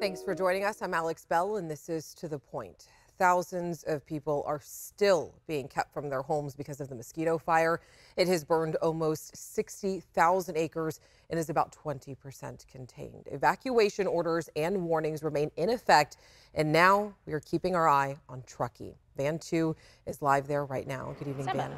Thanks for joining us. I'm Alex Bell, and this is To the Point. Thousands of people are still being kept from their homes because of the Mosquito Fire. It has burned almost 60,000 acres and is about 20% contained. Evacuation orders and warnings remain in effect, and now we are keeping our eye on Truckee. Van 2 is live there right now. Good evening, Van.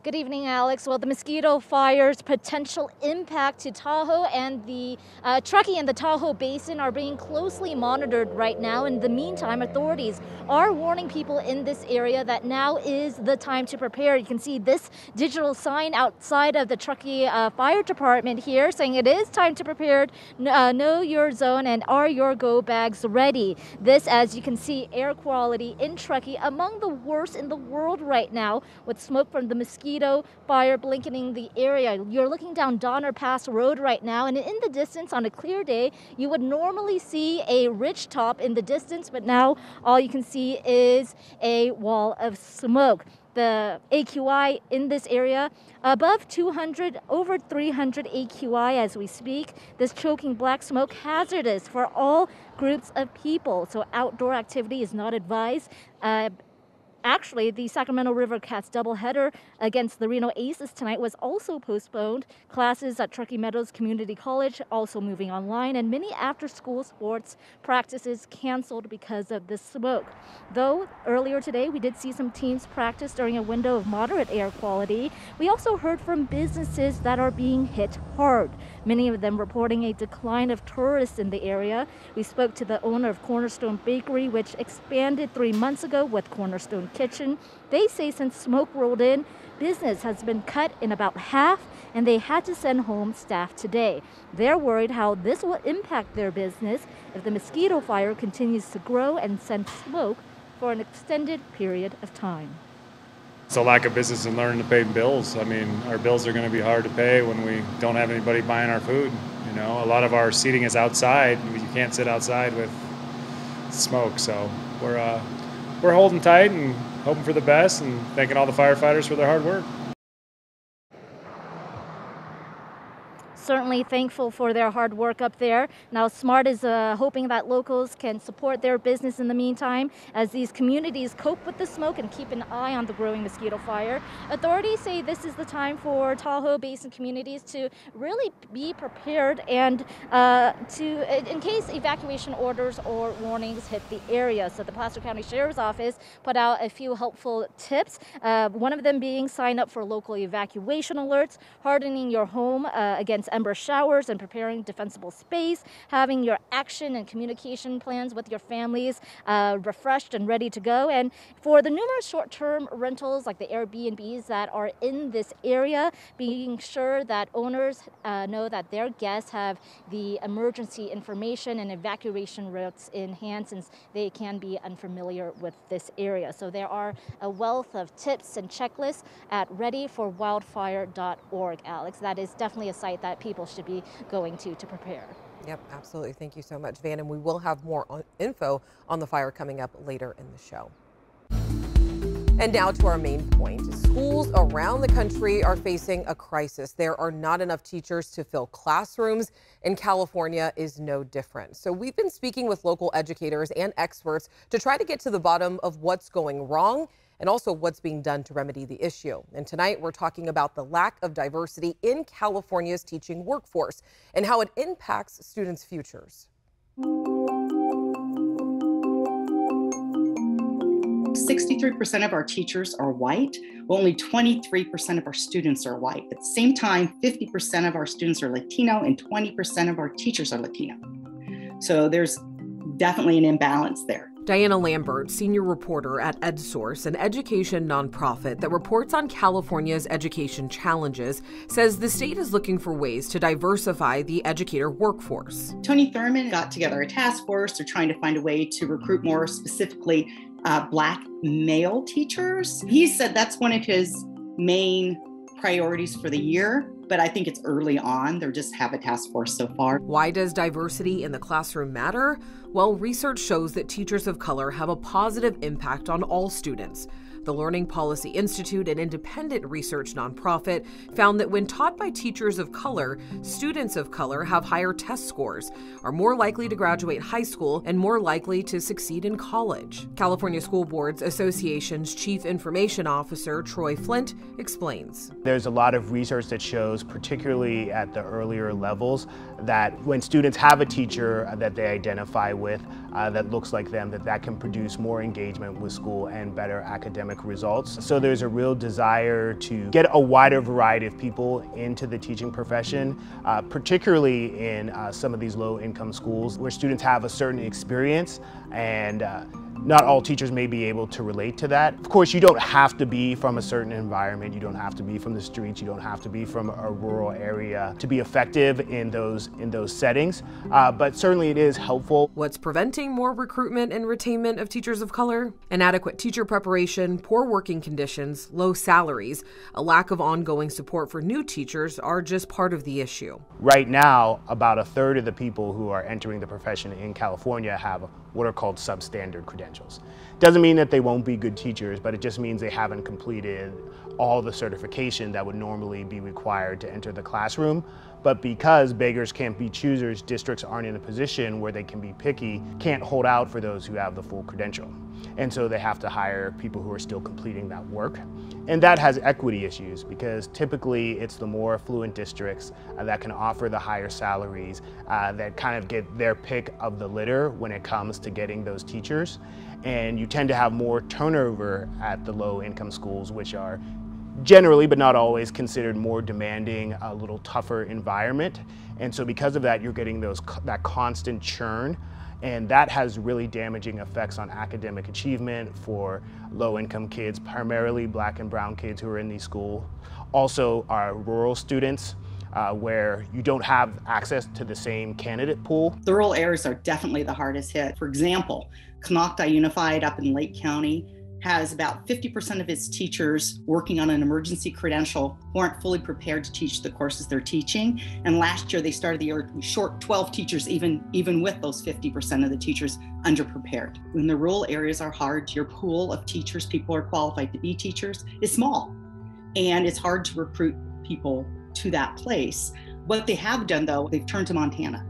Good evening, Alex. Well, the Mosquito Fire's potential impact to Tahoe and the Truckee and the Tahoe Basin are being closely monitored right now. In the meantime, authorities are warning people in this area that now is the time to prepare. You can see this digital sign outside of the Truckee Fire Department here saying it is time to prepare, know your zone, and are your go bags ready. This, as you can see, air quality in Truckee among the worst in the world right now, with smoke from the Mosquito Fire blanketing the area. You're looking down Donner Pass Road right now, and in the distance on a clear day, you would normally see a ridge top in the distance, but now all you can see is a wall of smoke. The AQI in this area above 200, over 300 AQI as we speak. This choking black smoke hazardous for all groups of people, so outdoor activity is not advised. Actually, the Sacramento River Cats doubleheader against the Reno Aces tonight was also postponed. Classes at Truckee Meadows Community College also moving online, and many after-school sports practices canceled because of the smoke. Though earlier today we did see some teams practice during a window of moderate air quality, we also heard from businesses that are being hit hard. Many of them reporting a decline of tourists in the area. We spoke to the owner of Cornerstone Bakery, which expanded 3 months ago with Cornerstone Kitchen. They say since smoke rolled in, business has been cut in about half, and they had to send home staff today. They're worried how this will impact their business if the Mosquito Fire continues to grow and send smoke for an extended period of time. It's a lack of business and learning to pay bills. I mean, our bills are going to be hard to pay when we don't have anybody buying our food. You know, a lot of our seating is outside. You can't sit outside with smoke, so we're holding tight and hoping for the best and thanking all the firefighters for their hard work. Certainly thankful for their hard work up there. Now, SMART is hoping that locals can support their business in the meantime as these communities cope with the smoke and keep an eye on the growing mosquito fire. Authorities say this is the time for Tahoe Basin communities to really be prepared and in case evacuation orders or warnings hit the area. So the Placer County Sheriff's Office put out a few helpful tips, one of them being sign up for local evacuation alerts, hardening your home against ember showers and preparing defensible space, having your action and communication plans with your families refreshed and ready to go. And for the numerous short-term rentals like the Airbnbs that are in this area, being sure that owners know that their guests have the emergency information and evacuation routes in hand, since they can be unfamiliar with this area. So there are a wealth of tips and checklists at readyforwildfire.org, Alex. That is definitely a site that people should be going to prepare. Yep, absolutely. Thank you so much, Van. And we will have more info on the fire coming up later in the show. And now to our main point. Schools around the country are facing a crisis. There are not enough teachers to fill classrooms, and California is no different. So we've been speaking with local educators and experts to try to get to the bottom of what's going wrong and also what's being done to remedy the issue. And tonight we're talking about the lack of diversity in California's teaching workforce and how it impacts students' futures. 63% of our teachers are white. Only 23% of our students are white. At the same time, 50% of our students are Latino and 20% of our teachers are Latino. So there's definitely an imbalance there. Diana Lambert, senior reporter at EdSource, an education nonprofit that reports on California's education challenges, says the state is looking for ways to diversify the educator workforce. Tony Thurmond got together a task force. They're trying to find a way to recruit more specifically Black male teachers. He said that's one of his main priorities for the year, but I think it's early on. They just have a task force so far. Why does diversity in the classroom matter? Well, research shows that teachers of color have a positive impact on all students. The Learning Policy Institute, an independent research nonprofit, found that when taught by teachers of color, students of color have higher test scores, are more likely to graduate high school, and more likely to succeed in college. California School Boards Association's Chief Information Officer, Troy Flint, explains. There's a lot of research that shows, particularly at the earlier levels, that when students have a teacher that they identify with that looks like them, that can produce more engagement with school and better academic results. So there's a real desire to get a wider variety of people into the teaching profession, particularly in some of these low-income schools where students have a certain experience, and not all teachers may be able to relate to that. Of course, you don't have to be from a certain environment. You don't have to be from the streets. You don't have to be from a rural area to be effective in those settings. But certainly it is helpful. What's preventing more recruitment and retainment of teachers of color? Inadequate teacher preparation, poor working conditions, low salaries, a lack of ongoing support for new teachers are just part of the issue. Right now, about a third of the people who are entering the profession in California have what are called substandard credentials. Doesn't mean that they won't be good teachers, but it just means they haven't completed all the certification that would normally be required to enter the classroom. But because beggars can't be choosers, districts aren't in a position where they can be picky, can't hold out for those who have the full credential. And so they have to hire people who are still completing that work. And that has equity issues because typically it's the more affluent districts that can offer the higher salaries that kind of get their pick of the litter when it comes to getting those teachers. And you tend to have more turnover at the low income schools, which are generally, but not always, considered more demanding, a little tougher environment. And so because of that, you're getting that constant churn. And that has really damaging effects on academic achievement for low-income kids, primarily Black and brown kids who are in these schools. Also, our rural students, where you don't have access to the same candidate pool. The rural areas are definitely the hardest hit. For example, Canocta Unified up in Lake County has about 50% of its teachers working on an emergency credential who aren't fully prepared to teach the courses they're teaching. And last year they started the year short 12 teachers, even with those 50% of the teachers underprepared. When the rural areas are hard, your pool of teachers, people who are qualified to be teachers, is small. And it's hard to recruit people to that place. What they have done though, they've turned to Montana.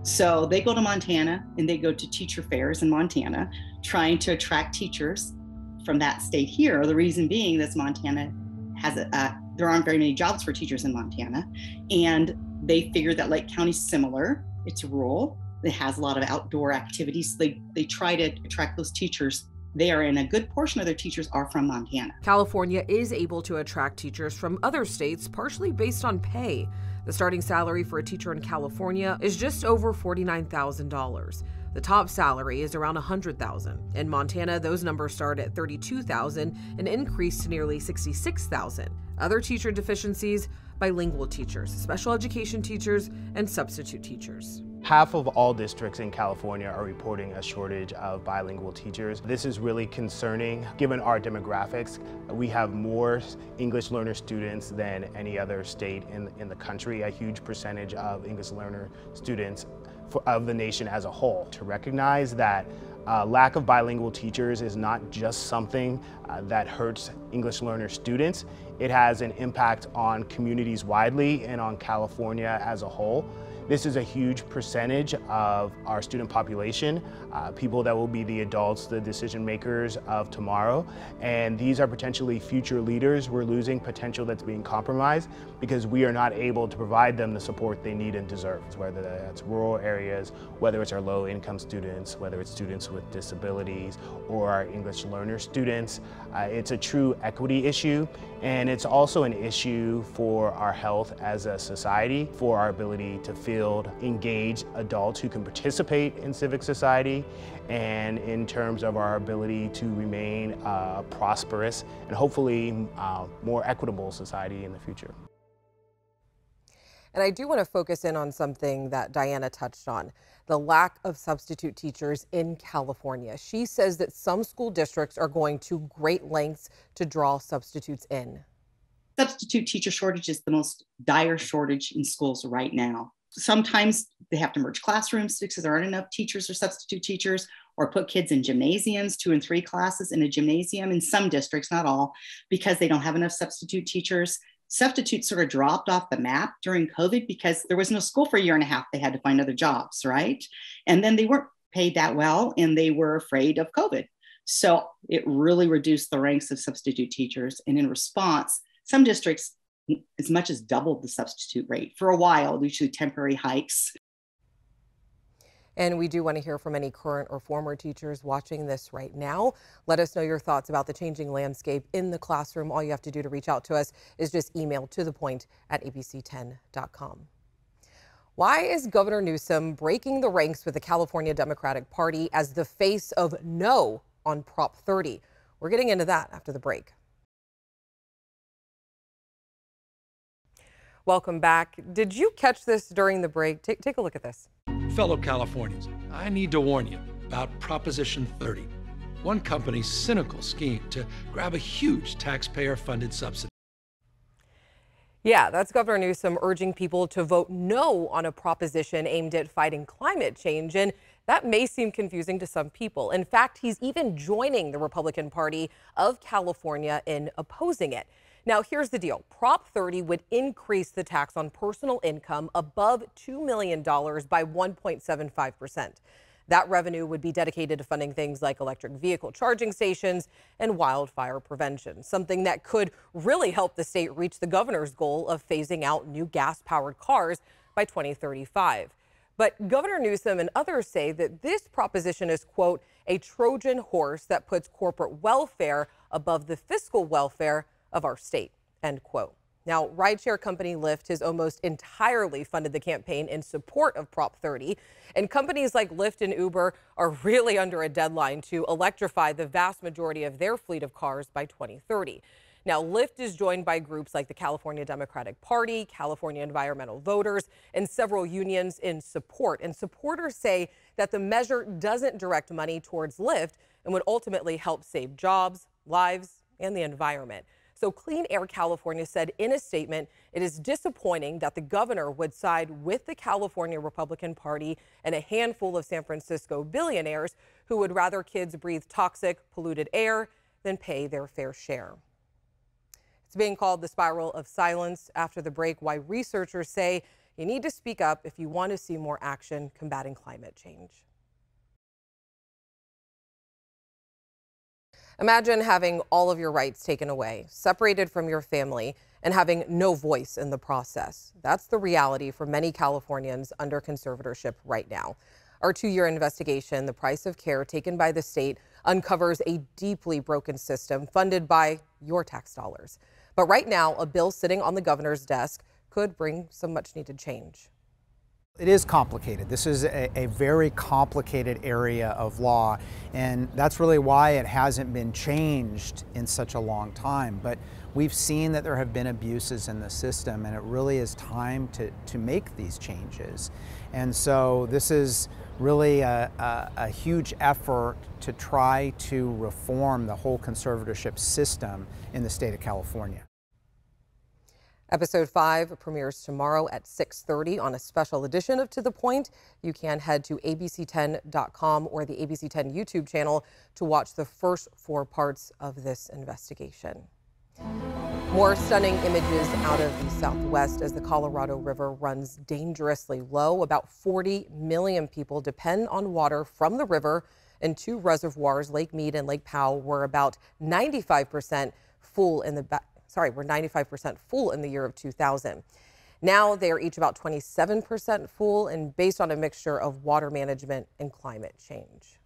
So they go to Montana and they go to teacher fairs in Montana, trying to attract teachers from that state here. The reason being that Montana has there aren't very many jobs for teachers in Montana, and they figure that Lake County's similar. It's rural. It has a lot of outdoor activities. They try to attract those teachers there, and a good portion of their teachers are from Montana. California is able to attract teachers from other states, partially based on pay. The starting salary for a teacher in California is just over $49,000. The top salary is around $100,000. In Montana, those numbers start at $32,000 and increase to nearly $66,000. Other teacher deficiencies: bilingual teachers, special education teachers, and substitute teachers. Half of all districts in California are reporting a shortage of bilingual teachers. This is really concerning given our demographics. We have more English learner students than any other state in the country, a huge percentage of English learner students of the nation as a whole. To recognize that lack of bilingual teachers is not just something that hurts English learner students, it has an impact on communities widely and on California as a whole. This is a huge percentage of our student population, people that will be the adults, the decision makers of tomorrow. And these are potentially future leaders. We're losing potential that's being compromised because we are not able to provide them the support they need and deserve, whether that's rural areas, whether it's our low income students, whether it's students with disabilities or our English learner students. It's a true equity issue, and it's also an issue for our health as a society, for our ability to field engaged adults who can participate in civic society, and in terms of our ability to remain a prosperous and hopefully more equitable society in the future. And I do want to focus in on something that Diana touched on, the lack of substitute teachers in California. She says that some school districts are going to great lengths to draw substitutes in. Substitute teacher shortage is the most dire shortage in schools right now. Sometimes they have to merge classrooms because there aren't enough teachers or substitute teachers, or put kids in gymnasiums, 2 and 3 classes in a gymnasium in some districts, not all, because they don't have enough substitute teachers. Substitutes sort of dropped off the map during COVID because there was no school for a year and a half. They had to find other jobs, right? And then they weren't paid that well, and they were afraid of COVID. So it really reduced the ranks of substitute teachers. And in response, some districts as much as doubled the substitute rate for a while, usually temporary hikes. And we do want to hear from any current or former teachers watching this right now. Let us know your thoughts about the changing landscape in the classroom. All you have to do to reach out to us is just email tothepoint@abc10.com. Why is Governor Newsom breaking the ranks with the California Democratic Party as the face of no on Prop 30? We're getting into that after the break. Welcome back. Did you catch this during the break? Take a look at this. Fellow Californians, I need to warn you about Proposition 30, one company's cynical scheme to grab a huge taxpayer-funded subsidy. Yeah, that's Governor Newsom urging people to vote no on a proposition aimed at fighting climate change. And that may seem confusing to some people. In fact, he's even joining the Republican Party of California in opposing it. Now, here's the deal. Prop 30 would increase the tax on personal income above $2 million by 1.75%. That revenue would be dedicated to funding things like electric vehicle charging stations and wildfire prevention, something that could really help the state reach the governor's goal of phasing out new gas-powered cars by 2035. But Governor Newsom and others say that this proposition is, quote, a Trojan horse that puts corporate welfare above the fiscal welfare of our state, end quote. Now, rideshare company Lyft has almost entirely funded the campaign in support of Prop 30, and companies like Lyft and Uber are really under a deadline to electrify the vast majority of their fleet of cars by 2030. Now, Lyft is joined by groups like the California Democratic Party, California Environmental Voters, and several unions in support. And supporters say that the measure doesn't direct money towards Lyft and would ultimately help save jobs, lives, and the environment. So Clean Air California said in a statement, it is disappointing that the governor would side with the California Republican Party and a handful of San Francisco billionaires who would rather kids breathe toxic, polluted air than pay their fair share. It's being called the spiral of silence. After the break, why researchers say you need to speak up if you want to see more action combating climate change. Imagine having all of your rights taken away, separated from your family, and having no voice in the process. That's the reality for many Californians under conservatorship right now. Our 2-year investigation, The Price of Care, taken by the state, uncovers a deeply broken system funded by your tax dollars. But right now, a bill sitting on the governor's desk could bring some much needed change. It is complicated. This is a very complicated area of law, and that's really why it hasn't been changed in such a long time. But we've seen that there have been abuses in the system, and it really is time to make these changes. And so this is really a huge effort to try to reform the whole conservatorship system in the state of California. Episode 5 premieres tomorrow at 6:30 on a special edition of To The Point. You can head to abc10.com or the ABC10 YouTube channel to watch the first 4 parts of this investigation. More stunning images out of the Southwest as the Colorado River runs dangerously low. About 40 million people depend on water from the river, and 2 reservoirs, Lake Mead and Lake Powell, were about 95% full in the were 95% full in the year of 2000. Now they are each about 27% full, and based on a mixture of water management and climate change.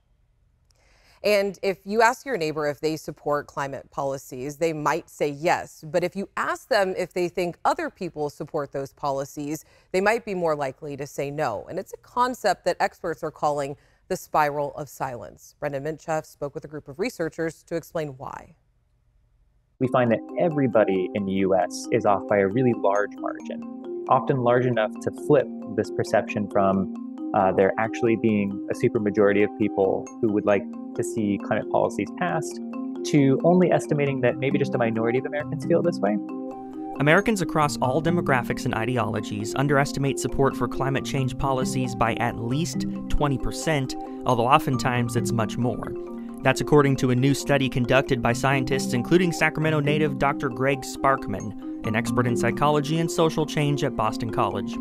And if you ask your neighbor if they support climate policies, they might say yes. But if you ask them if they think other people support those policies, they might be more likely to say no. And it's a concept that experts are calling the spiral of silence. Brendan Minchef spoke with a group of researchers to explain why. We find that everybody in the US is off by a really large margin, often large enough to flip this perception from there actually being a supermajority of people who would like to see climate policies passed to only estimating that maybe just a minority of Americans feel this way. Americans across all demographics and ideologies underestimate support for climate change policies by at least 20%, although oftentimes it's much more. That's according to a new study conducted by scientists including Sacramento native Dr. Greg Sparkman, an expert in psychology and social change at Boston College.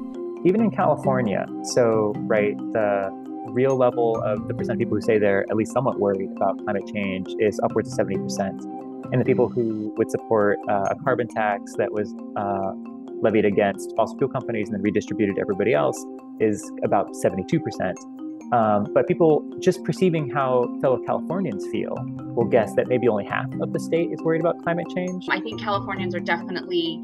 Even in California, the real level of the percent of people who say they're at least somewhat worried about climate change is upwards of 70%. And the people who would support a carbon tax that was levied against fossil fuel companies and then redistributed to everybody else is about 72%. But people just perceiving how fellow Californians feel will guess that maybe only half of the state is worried about climate change. I think Californians are definitely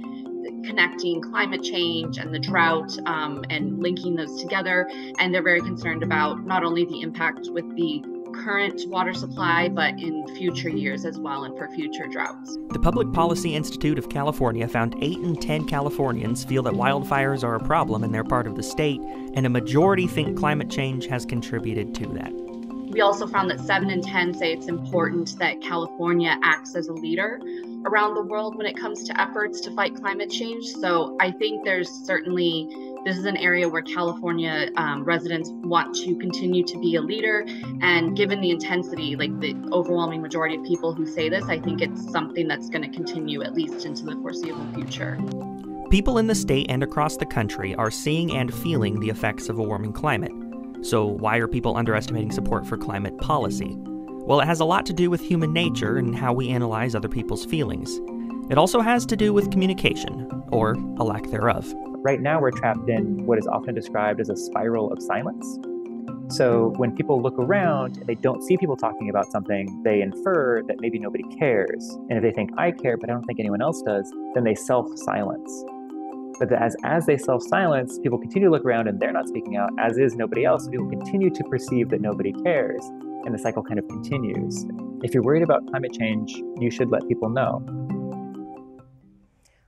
connecting climate change and the drought and linking those together. And they're very concerned about not only the impact with the current water supply, but in future years as well and for future droughts. The Public Policy Institute of California found 8 in 10 Californians feel that wildfires are a problem in their part of the state, and a majority think climate change has contributed to that. We also found that 7 in 10 say it's important that California acts as a leader around the world when it comes to efforts to fight climate change. So I think this is an area where California residents want to continue to be a leader. And given the intensity, like the overwhelming majority of people who say this, I think it's something that's going to continue at least into the foreseeable future. People in the state and across the country are seeing and feeling the effects of a warming climate. So why are people underestimating support for climate policy? Well, it has a lot to do with human nature and how we analyze other people's feelings. It also has to do with communication, or a lack thereof. Right now, we're trapped in what is often described as a spiral of silence. So when people look around and they don't see people talking about something, they infer that maybe nobody cares. And if they think, I care, but I don't think anyone else does, then they self-silence. But as they self-silence, people continue to look around and they're not speaking out, as is nobody else. People continue to perceive that nobody cares, and the cycle kind of continues. If you're worried about climate change, you should let people know.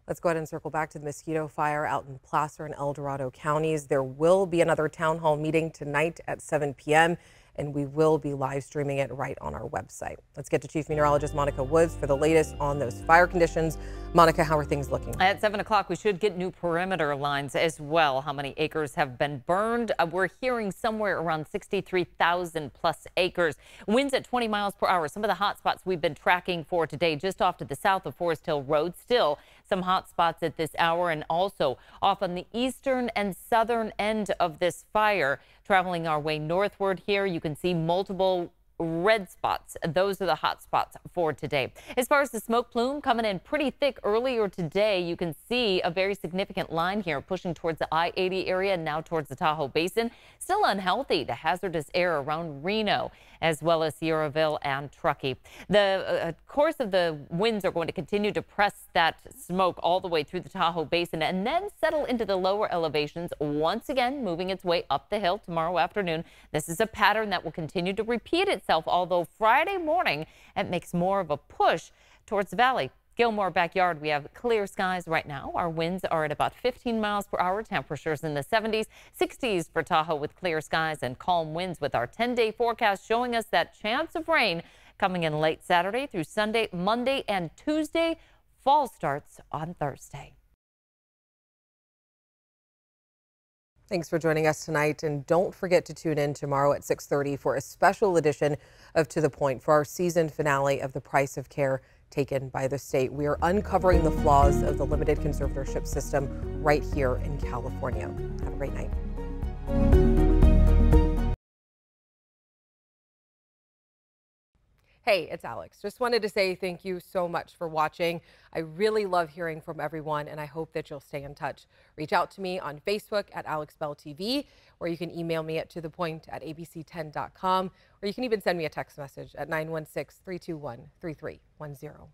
Let's go ahead and circle back to the Mosquito Fire out in Placer and El Dorado counties. There will be another town hall meeting tonight at 7 p.m. and we will be live streaming it right on our website. Let's get to Chief Meteorologist Monica Woods for the latest on those fire conditions. Monica, how are things looking? At 7 o'clock, we should get new perimeter lines as well. How many acres have been burned? We're hearing somewhere around 63,000 plus acres. Winds at 20 miles per hour. Some of the hot spots we've been tracking for today just off to the south of Forest Hill Road. Still some hot spots at this hour, and also off on the eastern and southern end of this fire. Traveling our way northward here, you can see multiple red spots. Those are the hot spots for today. As far as the smoke plume coming in pretty thick earlier today, you can see a very significant line here pushing towards the I-80 area and now towards the Tahoe Basin. Still unhealthy, the hazardous air around Reno, as well as Sierraville and Truckee. The course of the winds are going to continue to press that smoke all the way through the Tahoe Basin and then settle into the lower elevations, once again moving its way up the hill tomorrow afternoon. This is a pattern that will continue to repeat itself, although Friday morning it makes more of a push towards the valley. Gilmore backyard, we have clear skies right now. Our winds are at about 15 miles per hour. Temperatures in the 70s, 60s for Tahoe with clear skies and calm winds, with our 10-day forecast showing us that chance of rain coming in late Saturday through Sunday, Monday, and Tuesday. Fall starts on Thursday. Thanks for joining us tonight, and don't forget to tune in tomorrow at 6:30 for a special edition of To the Point for our season finale of The Price of Care taken by the state. We are uncovering the flaws of the limited conservatorship system right here in California. Have a great night. Hey, it's Alex. Just wanted to say thank you so much for watching. I really love hearing from everyone, and I hope that you'll stay in touch. Reach out to me on Facebook at AlexBellTV, or you can email me at tothepoint@abc10.com, or you can even send me a text message at 916-321-3310.